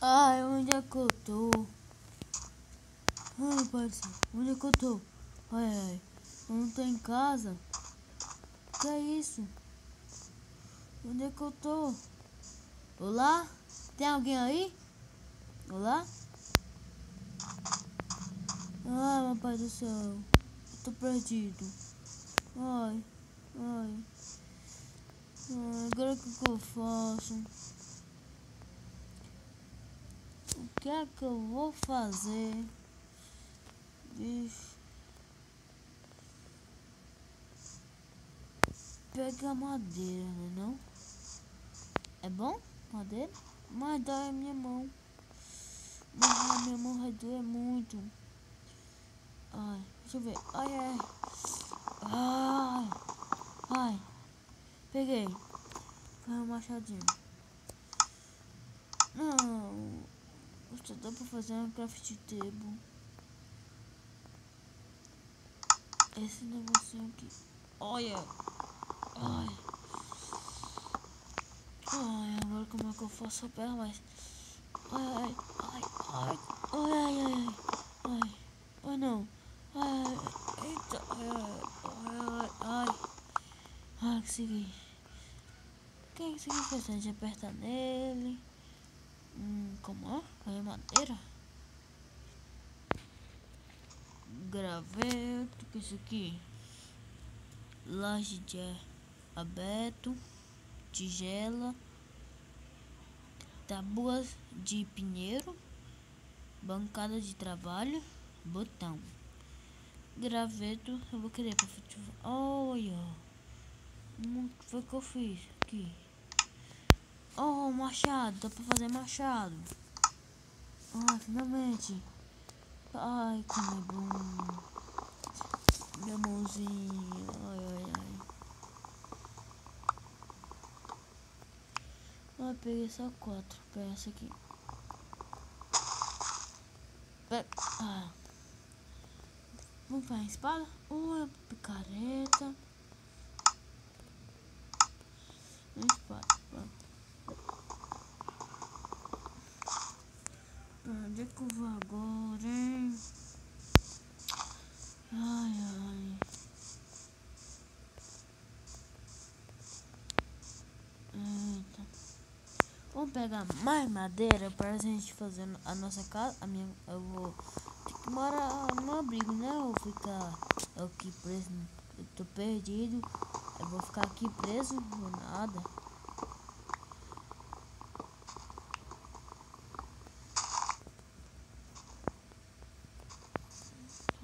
Ai, onde é que eu tô? Ai, parceiro, onde é que eu tô? Ai, eu não tô em casa. Que é isso? Onde é que eu tô? Olá? Tem alguém aí? Olá? Ai, meu pai do céu. Eu tô perdido. Ai, ai. Ai, agora o que eu faço? O que é que eu vou fazer? Bicho. Pega madeira, né não? É bom? Madeira? Mas dói a minha mão. Mas minha mão vai doer muito. Ai, deixa eu ver. Ai, ai. Ai, ai. Peguei. Foi um machadinho. Não. Só dá pra fazer um craft table. Esse negocinho aqui. Olha. Ai. Ai, agora como é que eu faço a perna mais? Ai, ai, ai, ai, ai, ai, ai, ai, ai, não, ai, eita, ai, ai, ai, consegui. Quem conseguiu fazer? A gente aperta nele. Como é? Aí madeira. Graveto, que é isso aqui? Laje de aberto, tigela, tábuas de pinheiro, bancada de trabalho, botão. Graveto, eu vou querer pra futebol. Olha, o que foi que eu fiz aqui? Oh, machado, dá pra fazer machado. Ah, finalmente. Ai, como é bom. Minha mãozinha, ai, ai, ai. Ah, peguei só 4. Pega essa aqui. Ah. Vamos fazer espada? Uma picareta. Uma espada. Onde é que eu vou agora, hein? Ai, ai. Eita. Vamos pegar mais madeira para a gente fazer a nossa casa. Eu vou ter que morar no abrigo, né? Eu vou ficar aqui preso. Eu tô perdido. Eu vou ficar aqui preso, não nada.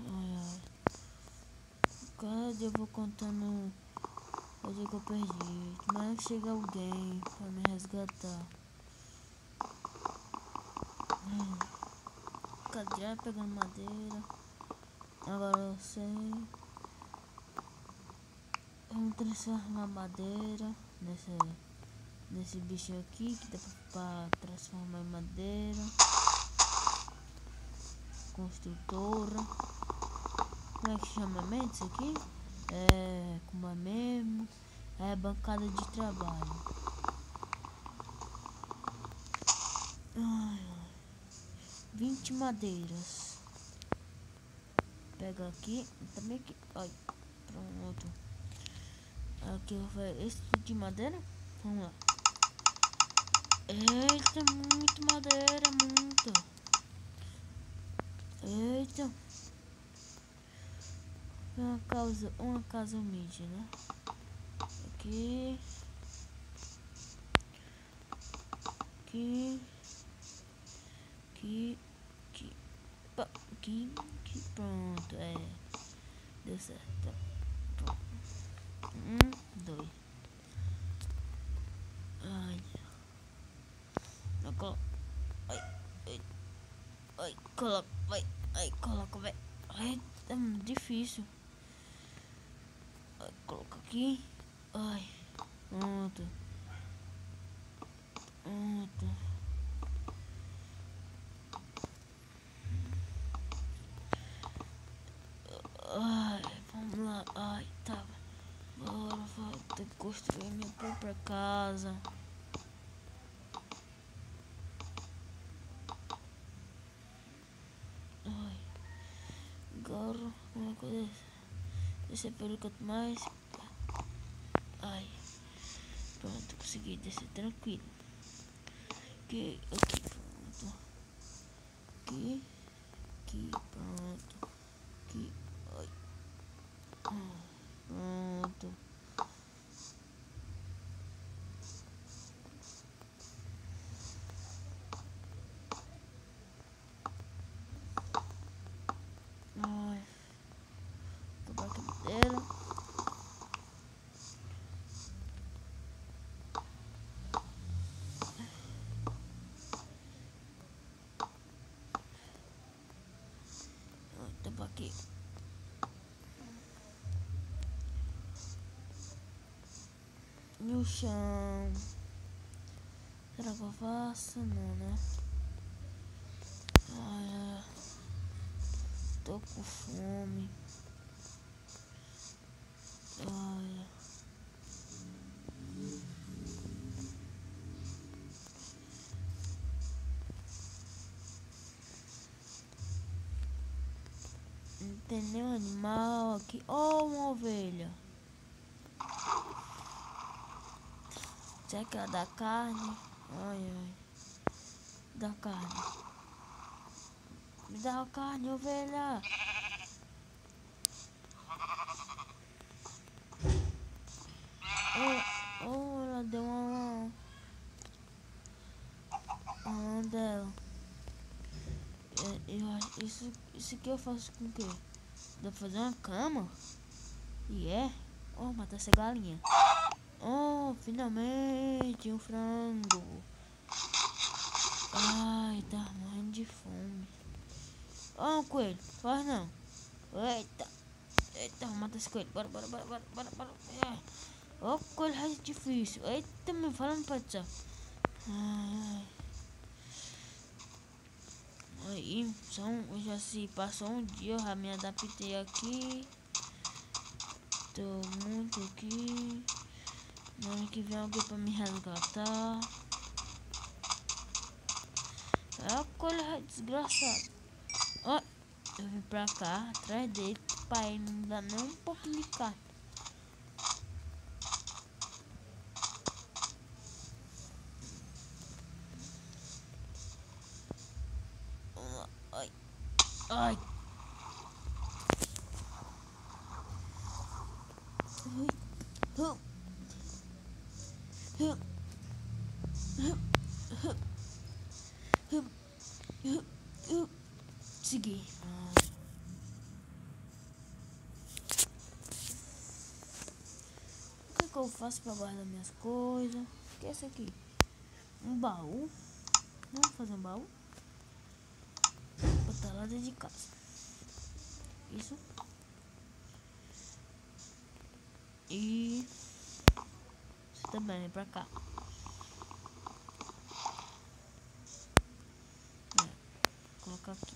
Ai, ai. Cada dia eu vou contando o dia que eu perdi. Mas chega alguém pra me resgatar. Cada dia pegando madeira. Agora eu sei. Vamos transformar madeira nesse bichinho aqui que dá pra transformar em madeira. Construtora. Como é que chama mesmo isso aqui? É, como é mesmo? É bancada de trabalho. Ai, 20 madeiras. Pega aqui, também aqui. Ai, pronto. Aqui eu vou fazer esse tipo de madeira. Vamos lá. Eita, muito madeira, muito. Eita. Uma casa humilde, né? Aqui. Aqui. Aqui. Aqui. Aqui. Aqui. Pronto, é. Deu certo. Pronto. 2. Ai. Coloca. Ai. Ai. Ai. Coloca. Vai. Ai. Coloca, vai. Ai. É muito difícil. Ai. Coloca aqui. Ai. Pronto. Pronto. Ai. Vamos lá. Ai. Tá. Agora vou ter que construir minha própria casa. descer pelo canto mais. Ai, pronto, consegui descer tranquilo. Aqui, pronto. Aqui, pronto. Aqui, ai. Pronto. Ai, acabar a cadeira. Tapa aqui. No chão. Será que eu faço? Não, né? Ai, tô com fome. Ai. Não tem nenhum animal aqui. Oh, uma ovelha. Será que ela dá carne? Ai, ai. Dá carne. Me dá a carne, ovelha. Oh, ela deu uma lã dela. Isso aqui eu faço com o quê? Dá pra fazer uma cama? E é? Oh, matar essa galinha. Oh, finalmente um frango. Ai, tá morrendo de fome. Oh, um coelho. Faz não. Eita, mata esse coelho. Bora. Oh, coelho é difícil. Eita, me falando pra ti. Ai. Aí, já se passou um dia, eu já me adaptei aqui. Tô muito aqui. No ano que vem alguém pra me resgatar. É o coelho desgraçado. Ó, eu vim pra cá, atrás dele, pai, não dá nem um pouco de carne. Ai. Segui. O que eu faço pra guardar minhas coisas? O que é isso aqui? Um baú? Vamos fazer um baú? Botar lá dentro de casa. Isso. E isso também vem pra cá. Colocar aqui.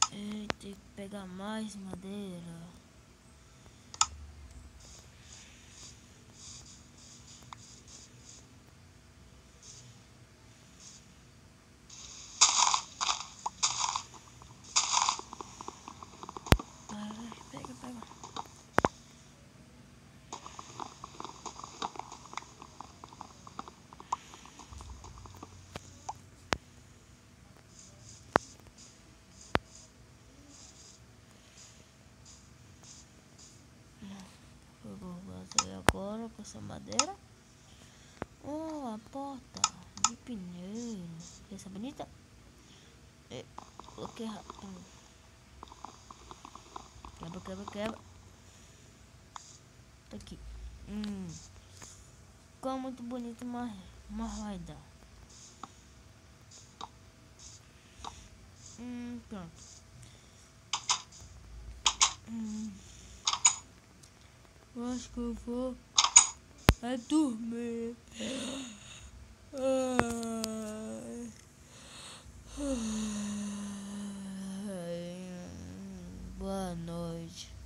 Tem que pegar mais madeira. Pega. Eu vou fazer agora com essa madeira. Oh, a porta de pneu. Essa bonita? Coloquei rápido. Quebra. Tá aqui. Ficou muito bonito, mas vai dar. Pronto. Eu acho que eu vou dormir. Boa noite.